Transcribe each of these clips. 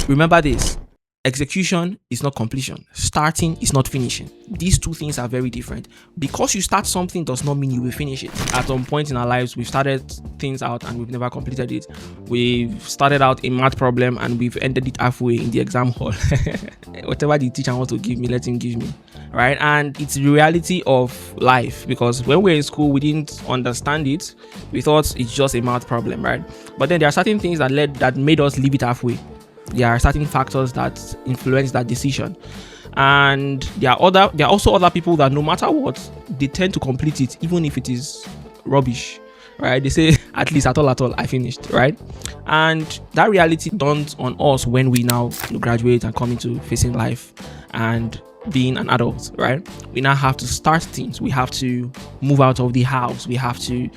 Remember this: execution is not completion. Starting is not finishing. These two things are very different. Because you start something does not mean you will finish it. At some point in our lives, we've started things out and we've never completed it. We've started out a math problem and we've ended it halfway in the exam hall. Whatever the teacher wants to give me, let him give me. Right? And it's the reality of life, because when we're in school, we didn't understand it. We thought it's just a math problem, right? But then there are certain things that made us leave it halfway. There are certain factors that influence that decision, and there are also other people that no matter what, they tend to complete it even if it is rubbish, right? They say at least at all I finished, right? And that reality dawns on us when we now graduate and come into facing life and being an adult, right? We now have to start things. We have to move out of the house. We have to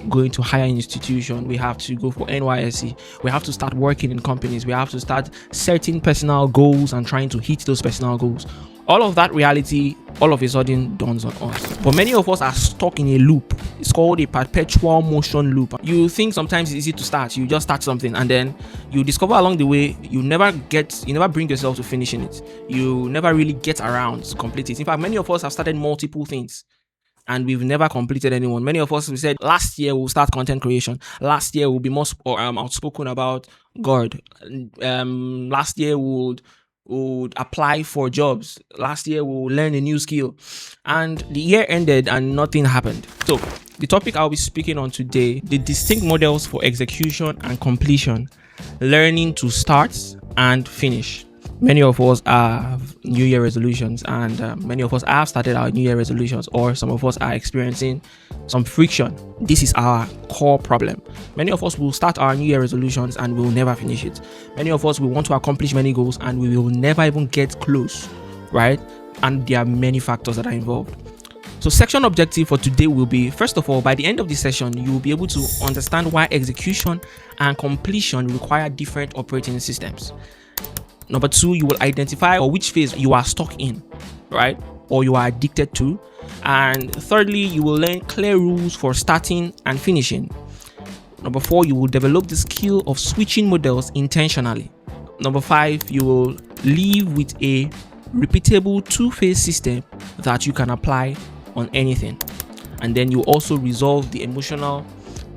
go into higher institution. We have to go for NYSC. We have to start working in companies. We have to start setting personal goals and trying to hit those personal goals. All of that reality all of a sudden dawns on us. But many of us are stuck in a loop. It's called a perpetual motion loop. You think sometimes it's easy to start. You just start something and then you discover along the way you never bring yourself to finishing it. You never really get around to complete it. In fact, many of us have started multiple things and we've never completed anyone. Many of us, we said last year we'll start content creation. Last year we'll be more outspoken about God. Last year would apply for jobs. Last year we'll learn a new skill, and the year ended and nothing happened. So the topic I'll be speaking on today: the distinct models for execution and completion, learning to start and finish. Many of us have New Year resolutions, and many of us have started our New Year resolutions, or some of us are experiencing some friction. This is our core problem. Many of us will start our New Year resolutions and will never finish it. Many of us will want to accomplish many goals and we will never even get close, right? And there are many factors that are involved. So section objective for today will be, first of all, by the end of this session, you will be able to understand why execution and completion require different operating systems. Number 2, you will identify which phase you are stuck in, right? Or you are addicted to. And thirdly, you will learn clear rules for starting and finishing. Number 4, you will develop the skill of switching models intentionally. Number 5, you will live with a repeatable two-phase system that you can apply on anything. And then you also resolve the emotional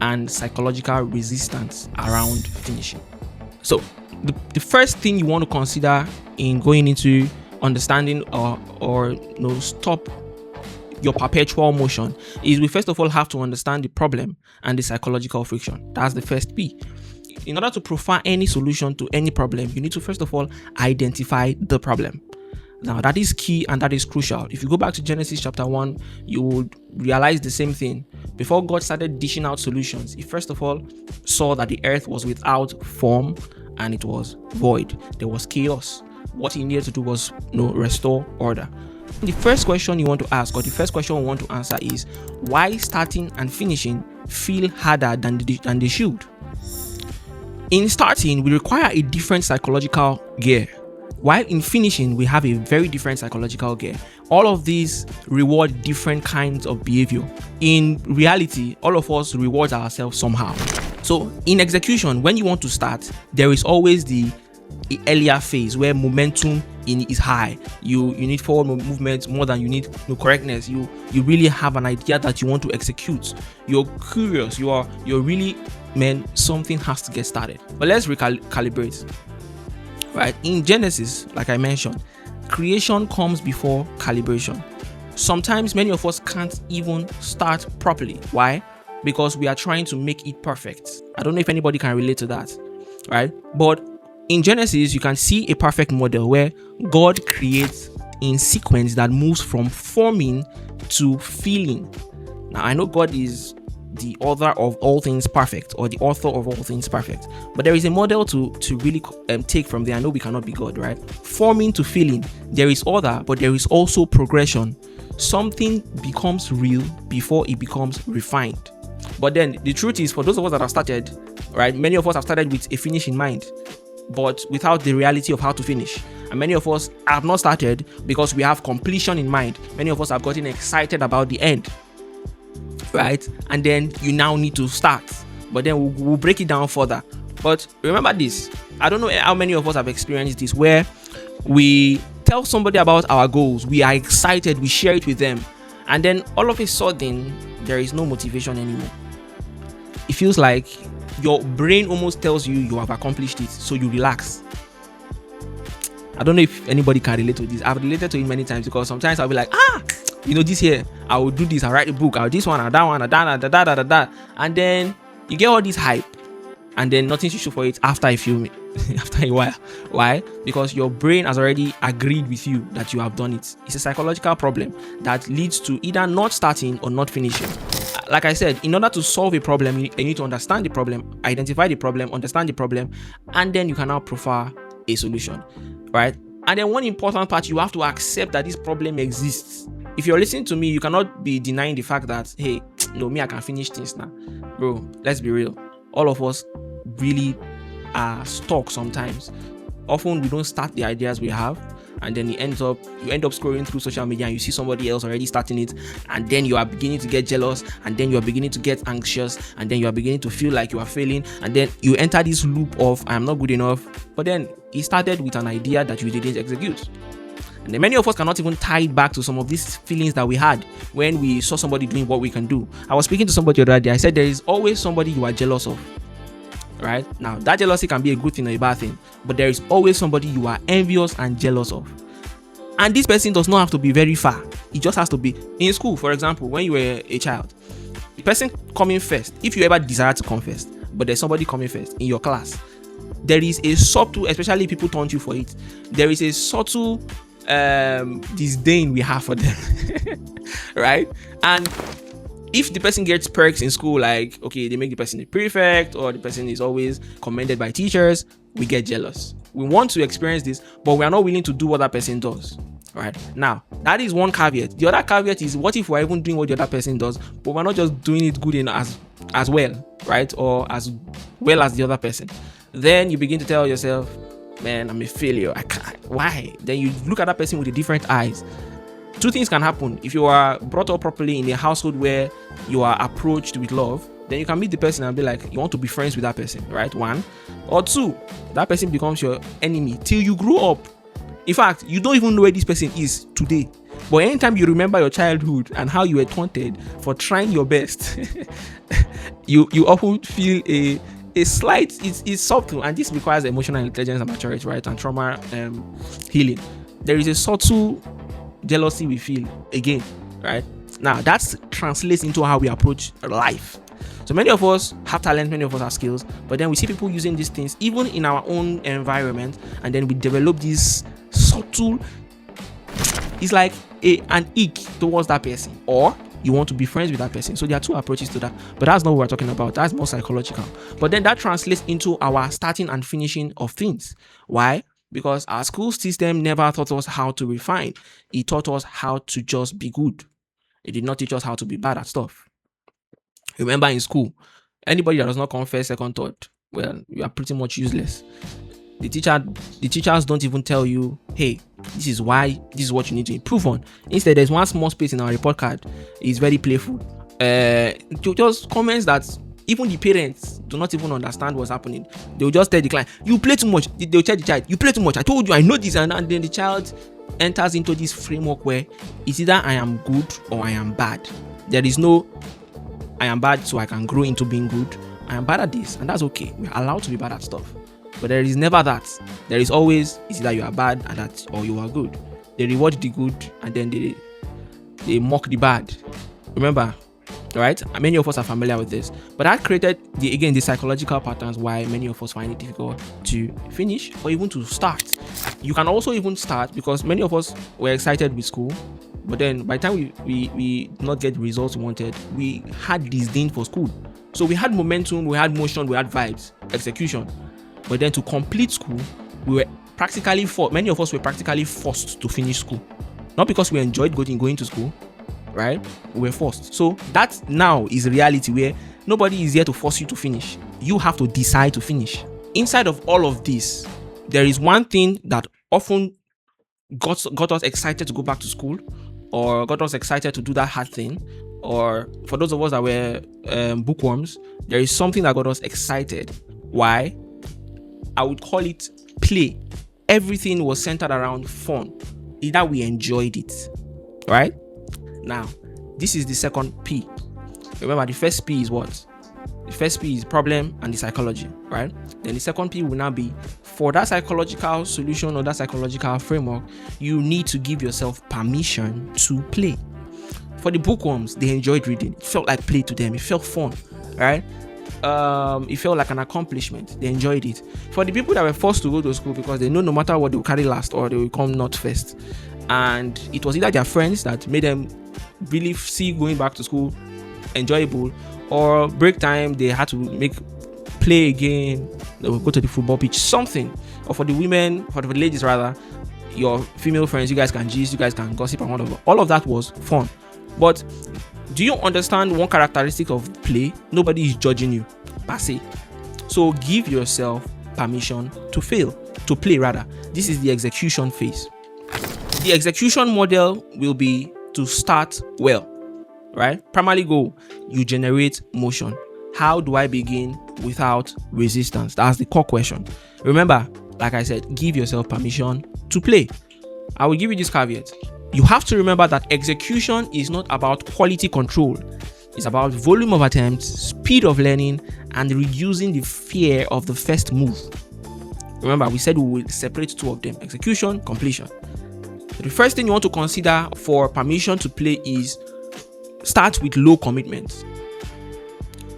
and psychological resistance around finishing. So the first thing you want to consider in going into understanding or stop your perpetual motion is we first of all have to understand the problem and the psychological friction. That's the first P. In order to profile any solution to any problem, you need to first of all identify the problem. Now that is key and that is crucial. If you go back to Genesis chapter 1, you would realize the same thing. Before God started dishing out solutions, he first of all saw that the earth was without form and it was void. There was chaos. What he needed to do was restore order. The first question you want to ask, or the first question we want to answer, is why starting and finishing feel harder than they should. In starting, we require a different psychological gear, while in finishing, we have a very different psychological gear. All of these reward different kinds of behavior. In reality, all of us reward ourselves somehow. So in execution, when you want to start, there is always the earlier phase where momentum is high. You need forward movement more than you need correctness. You really have an idea that you want to execute. You're curious. You're really, something has to get started. But let's recalibrate. Right? In Genesis, like I mentioned, creation comes before calibration. Sometimes many of us can't even start properly. Why? Because we are trying to make it perfect. I don't know if anybody can relate to that, right? But in Genesis, you can see a perfect model where God creates in sequence that moves from forming to feeling. Now, I know God is the author of all things perfect, or the author of all things perfect, but there is a model to really take from there. I know we cannot be God, right? Forming to feeling, there is order, but there is also progression. Something becomes real before it becomes refined. But then the truth is, for those of us that have started, right, many of us have started with a finish in mind, but without the reality of how to finish. And many of us have not started because we have completion in mind. Many of us have gotten excited about the end, right? And then you now need to start. But then we'll break it down further. But remember this, I don't know how many of us have experienced this, where we tell somebody about our goals, we are excited, we share it with them, and then all of a sudden there is no motivation anymore. It feels like your brain almost tells you you have accomplished it, so you relax. I don't know if anybody can relate to this. I've related to it many times, because sometimes I'll be like, this here, I will do this, I'll write a book, I'll this one, I'll that one, I'll that, and then you get all this hype, and then nothing to show for it after a few after a while. Why? Because your brain has already agreed with you that you have done it. It's a psychological problem that leads to either not starting or not finishing. Like I said, in order to solve a problem, you need to understand the problem, identify the problem, understand the problem, and then you can now prefer a solution, right? And then one important part, you have to accept that this problem exists. If you're listening to me, you cannot be denying the fact that, hey, no, me, I can finish things now. Bro, let's be real. All of us really are stuck sometimes. Often we don't start the ideas we have, and then you end up scrolling through social media and you see somebody else already starting it, and then you are beginning to get jealous, and then you are beginning to get anxious, and then you are beginning to feel like you are failing, and then you enter this loop of I am not good enough. But then it started with an idea that you didn't execute. And then many of us cannot even tie it back to some of these feelings that we had when we saw somebody doing what we can do. I was speaking to somebody the other day. I said there is always somebody you are jealous of. Right? Now, that jealousy can be a good thing or a bad thing, but there is always somebody you are envious and jealous of. And this person does not have to be very far. It just has to be in school. For example, when you were a child, the person coming first, if you ever desire to come first, but there's somebody coming first in your class, there is a subtle, especially people taunt you for it, there is a subtle disdain we have for them. Right? And if the person gets perks in school, like, okay, they make the person a prefect, or the person is always commended by teachers, we get jealous. We want to experience this, but we are not willing to do what that person does. Right? Now, that is one caveat. The other caveat is, what if we're even doing what the other person does, but we're not just doing it good enough as well, right? Or as well as the other person. Then you begin to tell yourself, man, I'm a failure. I can't. Why? Then you look at that person with a different eyes. Two things can happen. If you are brought up properly in a household where you are approached with love, then you can meet the person and be like, you want to be friends with that person, right? One. Or two, that person becomes your enemy till you grow up. In fact, you don't even know where this person is today. But anytime you remember your childhood and how you were taunted for trying your best, you often feel a slight, it's subtle, and this requires emotional intelligence and maturity, right? And trauma healing. There is a subtle jealousy we feel again, right? Now that translates into how we approach life. So many of us have talent, many of us have skills, but then we see people using these things even in our own environment, and then we develop this subtle, it's like an ick towards that person, or you want to be friends with that person. So there are two approaches to that, but that's not what we're talking about. That's more psychological. But then that translates into our starting and finishing of things. Why? Because our school system never taught us how to refine. It taught us how to just be good. It did not teach us how to be bad at stuff. Remember, in school, anybody that does not come first, second, third, well, you are pretty much useless. The teachers don't even tell you, hey, this is what you need to improve on. Instead, there's one small space in our report card. It's very playful. Just comments that even the parents do not even understand what's happening. They'll just tell the client, you play too much. They'll tell the child, you play too much. I told you, I know this. And then the child enters into this framework where it's either I am good or I am bad. There is no I am bad so I can grow into being good. I am bad at this, and that's okay. We're allowed to be bad at stuff. But there is never that. There is always, it's either you are bad at that or you are good. They reward the good and then they mock the bad. Remember, right? Many of us are familiar with this. But that created the psychological patterns why many of us find it difficult to finish or even to start. You can also even start because many of us were excited with school, but then by the time we did not get the results we wanted, we had disdain for school. So we had momentum, we had motion, we had vibes, execution. But then to complete school, many of us were practically forced to finish school. Not because we enjoyed going to school, right? We were forced. So that now is reality where nobody is here to force you to finish. You have to decide to finish. Inside of all of this, there is one thing that often got us excited to go back to school, or got us excited to do that hard thing, or for those of us that were bookworms, there is something that got us excited. Why? I would call it play. Everything was centered around fun. Either we enjoyed it, right? Now, this is the second P. Remember, the first P is what? The first P is problem and the psychology, right? Then the second P will now be, for that psychological solution or that psychological framework, you need to give yourself permission to play. For the bookworms, they enjoyed reading. It felt like play to them. It felt fun, right? It felt like an accomplishment. They enjoyed it. For the people that were forced to go to school because they know no matter what, they will carry last or they will come not first, and it was either their friends that made them really see going back to school enjoyable, or break time they had to play again, they will go to the football pitch, something. Or for the women, for the ladies rather, your female friends, you guys can gist, you guys can gossip, and all of that was fun. But do you understand one characteristic of play? Nobody is judging you per se. So give yourself permission to fail, to play rather. This is the execution phase. The execution model will be to start well, right? Primary goal, you generate motion. How do I begin without resistance? That's the core question. Remember, like I said, give yourself permission to play. I will give you this caveat. You have to remember that execution is not about quality control. It's about volume of attempts, speed of learning, and reducing the fear of the first move. Remember, we said we will separate two of them: execution, completion. The first thing you want to consider for permission to play is start with low commitment.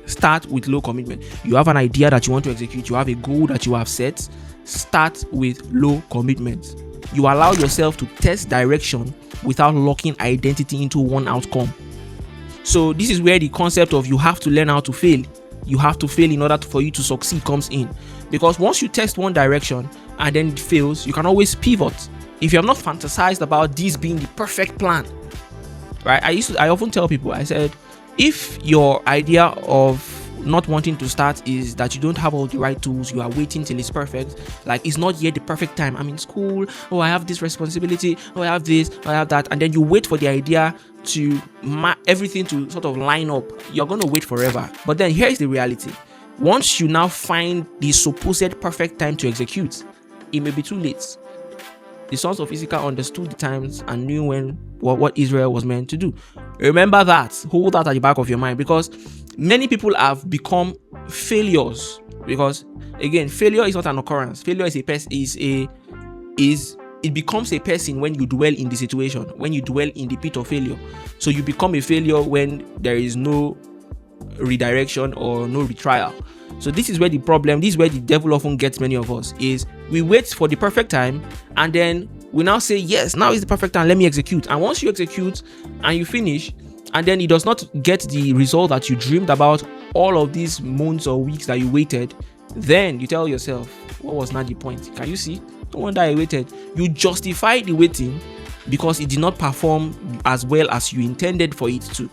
Start with low commitment. You have an idea that you want to execute. You have a goal that you have set. Start with low commitment. You allow yourself to test direction without locking identity into one outcome. So this is where the concept of you have to learn how to fail. You have to fail in order for you to succeed comes in. Because once you test one direction and then it fails, you can always pivot. If you have not fantasized about this being the perfect plan, right? I often tell people, I said, if your idea of not wanting to start is that you don't have all the right tools, you are waiting till it's perfect, like it's not yet the perfect time, I'm in school, oh I have this responsibility, oh I have this, oh I have that, and then you wait for the idea to everything to sort of line up, you're going to wait forever. But then here's the reality: once you now find the supposed perfect time to execute, it may be too late. The sons of Issachar understood the times and knew what Israel was meant to do. Remember that. Hold that at the back of your mind, because many people have become failures. Because again, failure is not an occurrence. Failure is it becomes a person when you dwell in the situation, when you dwell in the pit of failure. So you become a failure when there is no redirection or no retrial. So this is where the problem, this is where the devil often gets many of us, is we wait for the perfect time and then we now say, yes, now is the perfect time, let me execute. And once you execute and you finish, and then it does not get the result that you dreamed about all of these months or weeks that you waited, then you tell yourself, what was not the point? Can you see? No wonder I waited. You justify the waiting because it did not perform as well as you intended for it to.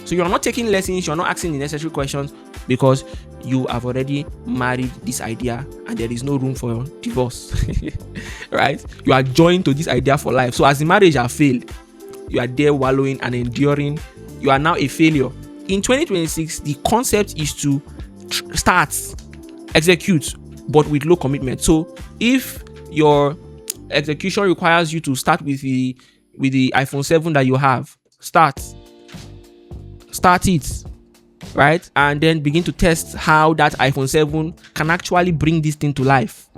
So you're not taking lessons, you're not asking the necessary questions, because you have already married this idea and there is no room for divorce. Right? You are joined to this idea for life. So as the marriage has failed, you are there wallowing and enduring. You are now a failure. In 2026, the concept is to start, execute, but with low commitment. So if your execution requires you to start with the iPhone 7 that you have, start it, right? And then begin to test how that iPhone 7 can actually bring this thing to life.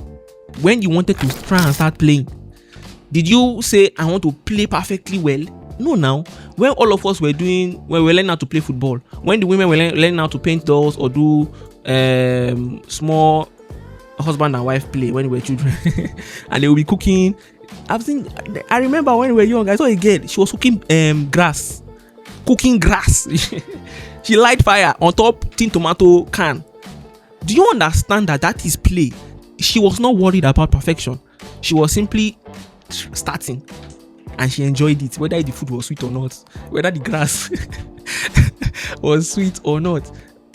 When you wanted to try and start playing, did you say, I want to play perfectly well? No. Now, when all of us were learning how to play football, when the women were learning how to paint dolls or do small husband and wife play when we were children, and they will be cooking. I remember when we were young, I saw a girl, she was cooking grass. She light fire on top tin tomato can. Do you understand that is play? She was not worried about perfection. She was simply starting, and she enjoyed it, whether the food was sweet or not, whether the grass was sweet or not.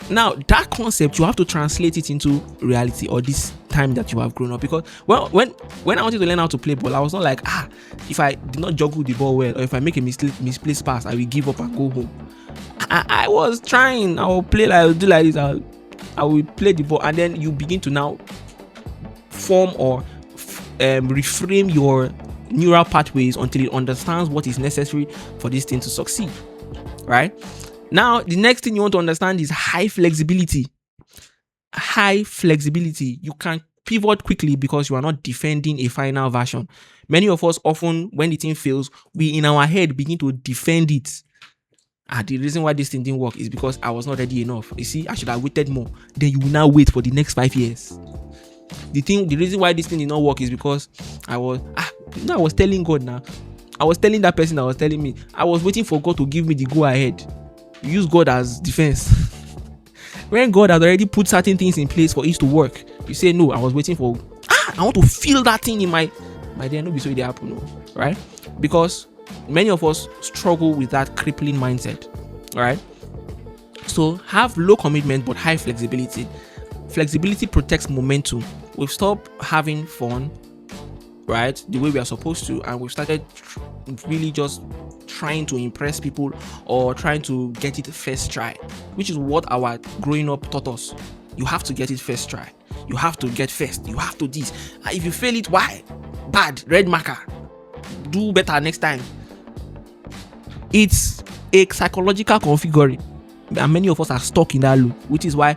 Now, that concept, you have to translate it into reality, or this time that you have grown up. Because when I wanted to learn how to play ball, I was not like, if I did not juggle the ball well, or if I make a misplaced pass, I will give up and go home. I was trying. I will play like, I will do like this. I will play the ball, and then you begin to now form or reframe your neural pathways until it understands what is necessary for this thing to succeed. Right? Now, the next thing you want to understand is high flexibility. High flexibility. You can pivot quickly because you are not defending a final version. Many of us often, when the thing fails, we in our head begin to defend it. The reason why this thing didn't work is because I was not ready enough. You see, I should have waited more. Then you will now wait for the next 5 years. The reason why this thing did not work is because I was telling God now. I was telling that person that was telling me. I was waiting for God to give me the go ahead. Use God as defense. When God has already put certain things in place for it to work, you say, no, I was waiting for, I want to feel that thing in my day. No, be so it happen, no, right? Because many of us struggle with that crippling mindset, right? So have low commitment but high flexibility. Flexibility protects momentum. We've stopped having fun, right, the way we are supposed to, and we've started really just trying to impress people or trying to get it first try, which is what our growing up taught us. You have to get it first try. You have to get first. You have to this. If you fail it, why? Bad. Red marker. Do better next time. It's a psychological configuring, and many of us are stuck in that loop, which is why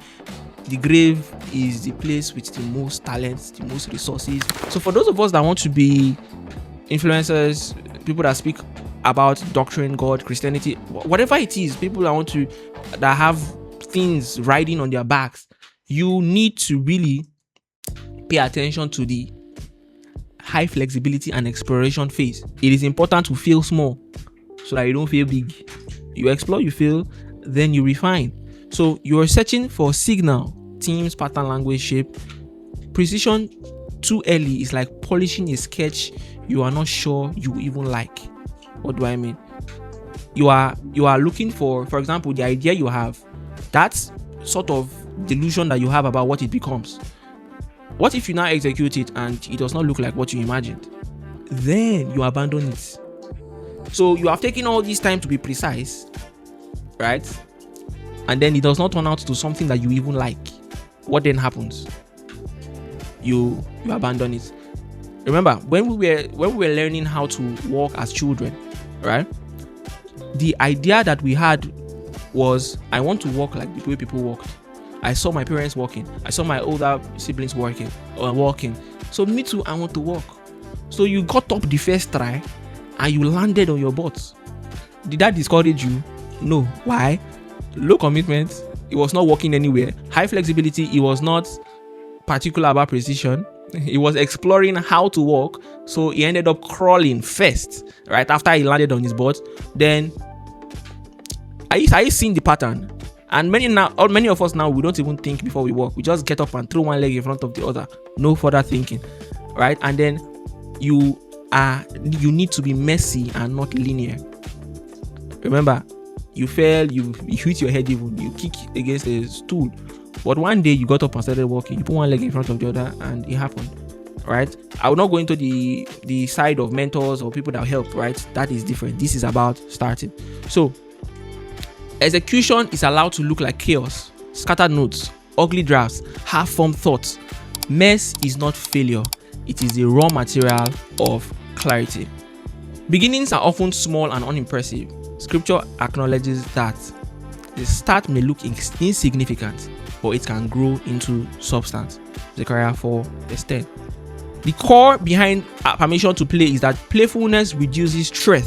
the grave is the place with the most talents, the most resources. So for those of us that want to be influencers, people that speak about doctrine, God, Christianity, whatever it is, people that have things riding on their backs, you need to really pay attention to the high flexibility and exploration phase. It is important to feel small so that you don't feel big. You explore, you feel, then you refine. So you are searching for signal, themes, pattern, language, shape. Precision too early is like polishing a sketch you are not sure you even like. What do I mean? You are looking for example, the idea you have, that's sort of delusion that you have about what it becomes. What if you now execute it and it does not look like what you imagined? Then you abandon it. So you have taken all this time to be precise, right? And then it does not turn out to something that you even like. What then happens? You abandon it. Remember, when we were learning how to walk as children, right? The idea that we had was, I want to walk like the way people walked. I saw my parents walking. I saw my older siblings walking. So me too, I want to walk. So you got up the first try and you landed on your butt. Did that discourage you? No. Why? Low commitment. It was not working anywhere. High flexibility. It was not particular about precision. He was exploring how to walk, so he ended up crawling first, right after he landed on his butt. Then, are you seeing the pattern? And many of us now, we don't even think before we walk. We just get up and throw one leg in front of the other. No further thinking, right? And then you need to be messy and not linear. Remember, you fell, you hit your head even, you kick against a stool. But one day you got up and started walking. You put one leg in front of the other, and it happened, right? I will not go into the side of mentors or people that help, right? That is different. This is about starting. So, execution is allowed to look like chaos, scattered notes, ugly drafts, half-formed thoughts. Mess is not failure. It is the raw material of clarity. Beginnings are often small and unimpressive. Scripture acknowledges that the start may look insignificant, but it can grow into substance. Zechariah 4 verse 10. The core behind permission to play is that playfulness reduces threat.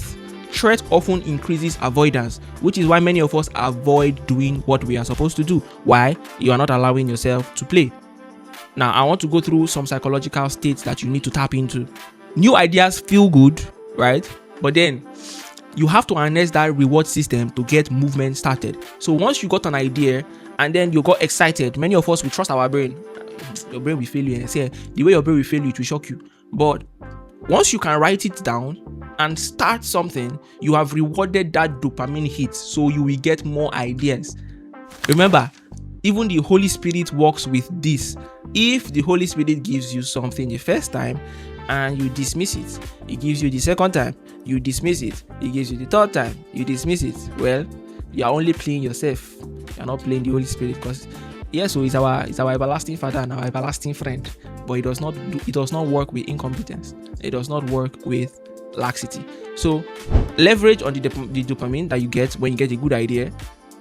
Threat often increases avoidance, which is why many of us avoid doing what we are supposed to do. Why? You are not allowing yourself to play. Now, I want to go through some psychological states that you need to tap into. New ideas feel good, right? But then you have to harness that reward system to get movement started. So once you got an idea and then you got excited, many of us, we trust our brain. Your brain will fail you, and say the way your brain will fail you, it will shock you. But once you can write it down and start something, you have rewarded that dopamine hit, so you will get more ideas. Remember, even the Holy Spirit works with this. If the Holy Spirit gives you something the first time and you dismiss it, He gives you the second time, you dismiss it, He gives you the third time, you dismiss it, well, you are only playing yourself. You are not playing the Holy Spirit, because yes, so He's our everlasting Father and our everlasting friend. but it does not work with incompetence. It does not work with laxity. So leverage on the dopamine that you get when you get a good idea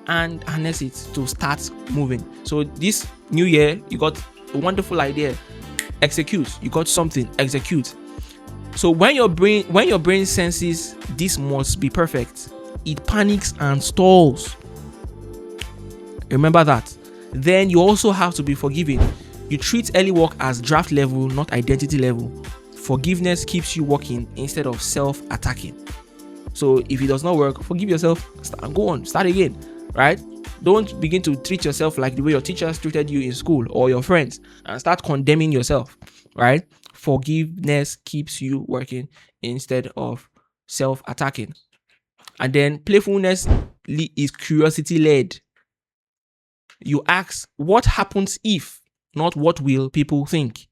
and harness it to start moving. So this new year, you got a wonderful idea, execute. You got something, execute. So when your brain senses this must be perfect, it panics and stalls. Remember that. Then you also have to be forgiving. You treat early work as draft level, not identity level. Forgiveness keeps you working instead of self-attacking. So if it does not work, forgive yourself, go on, start again, right? Don't begin to treat yourself like the way your teachers treated you in school or your friends and start condemning yourself, right? Forgiveness keeps you working instead of self-attacking. And then playfulness is curiosity-led. You ask, what happens if, not what will people think?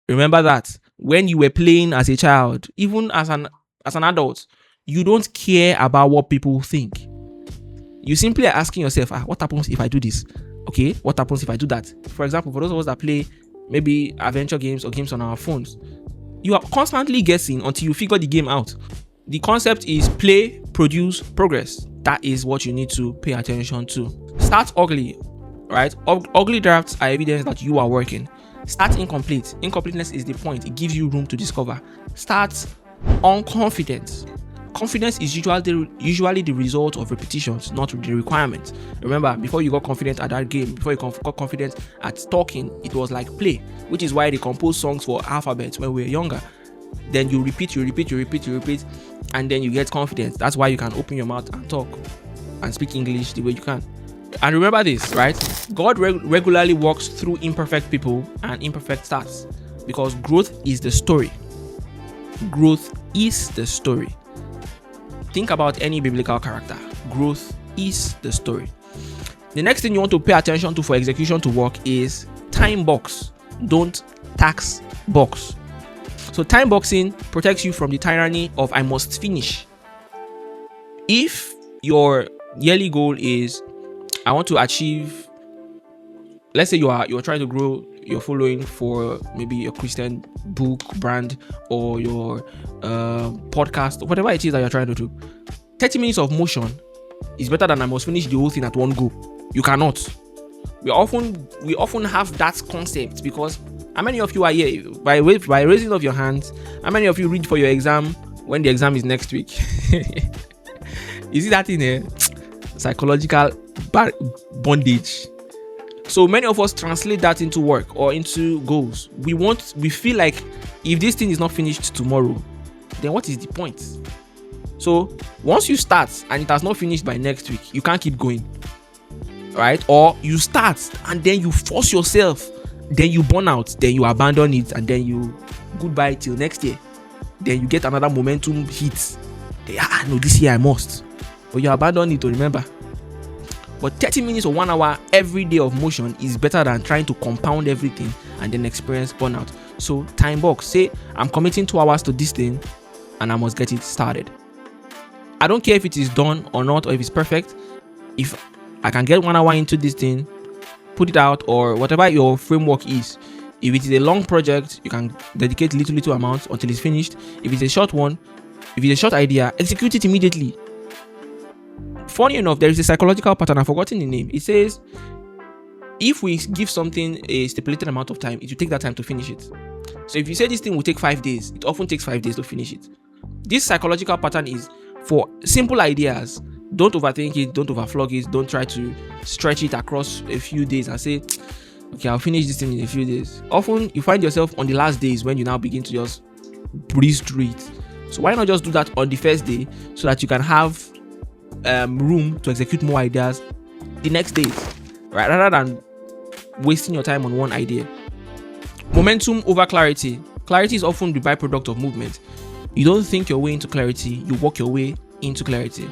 Remember that when you were playing as a child, even as an adult, you don't care about what people think. You simply are asking yourself, what happens if I do this? Okay, what happens if I do that? For example, for those of us that play maybe adventure games or games on our phones, you are constantly guessing until you figure the game out. The concept is play, produce, progress. That is what you need to pay attention to. Start ugly, right? Ugly drafts are evidence that you are working. Start incomplete. Incompleteness is the point. It gives you room to discover. Start unconfident. Confidence is usually the result of repetitions, not the requirement. Remember, before you got confident at that game, before you got confident at talking, it was like play, which is why they compose songs for alphabets when we were younger. Then you repeat, and then you get confidence. That's why you can open your mouth and talk and speak English the way you can. And remember this, right? God regularly walks through imperfect people and imperfect starts because growth is the story. Growth is the story. Think about any biblical character. Growth is the story. The next thing you want to pay attention to for execution to work is time box. Don't tax box. So time boxing protects you from the tyranny of I must finish. If your yearly goal is I want to achieve, let's say you're trying to grow your following for maybe your Christian book brand or your podcast, whatever it is that you're trying to do. 30 minutes of motion is better than I must finish the whole thing at one go. You cannot. We often have that concept because how many of you are here by raising of your hands? How many of you read for your exam when the exam is next week? You see that in a psychological bondage. So many of us translate that into work or into goals. We feel like if this thing is not finished tomorrow, then what is the point? So once you start and it has not finished by next week, you can't keep going, right? Or you start and then you force yourself, then you burn out, then you abandon it, and then you goodbye till next year. Then you get another momentum hit. No, this year I must. But you abandon it, to remember. But 30 minutes or 1 hour every day of motion is better than trying to compound everything and then experience burnout. So time box. Say I'm committing 2 hours to this thing and I must get it started. I don't care if it is done or not, or if it's perfect. If I can get 1 hour into this thing, put it out, or whatever your framework is. If it is a long project, you can dedicate little amounts until it's finished. If it's a short one, if it's a short idea, execute it immediately. Funny enough, there is a psychological pattern, I've forgotten the name. It says if we give something a stipulated amount of time, it will take that time to finish it. So if you say this thing will take 5 days, it often takes 5 days to finish it. This psychological pattern is for simple ideas. Don't overthink it, don't overflog it, don't try to stretch it across a few days and say, okay, I'll finish this thing in a few days. Often you find yourself on the last days when you now begin to just breeze through it. So why not just do that on the first day so that you can have room to execute more ideas the next days, right? Rather than wasting your time on one idea. Momentum over clarity. Clarity is often the byproduct of movement. You don't think your way into clarity, you walk your way into clarity,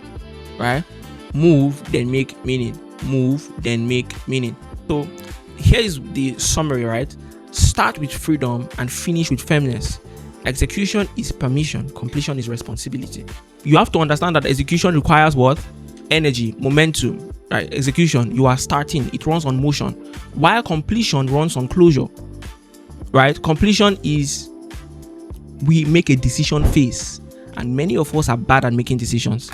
right? Move, then make meaning. Move, then make meaning. So here is the summary, right? Start with freedom and finish with firmness. Execution is permission, completion is responsibility. You have to understand that execution requires what? Energy, momentum, right? Execution, you are starting, it runs on motion, while completion runs on closure. right? Completion is we make a decision phase, and many of us are bad at making decisions.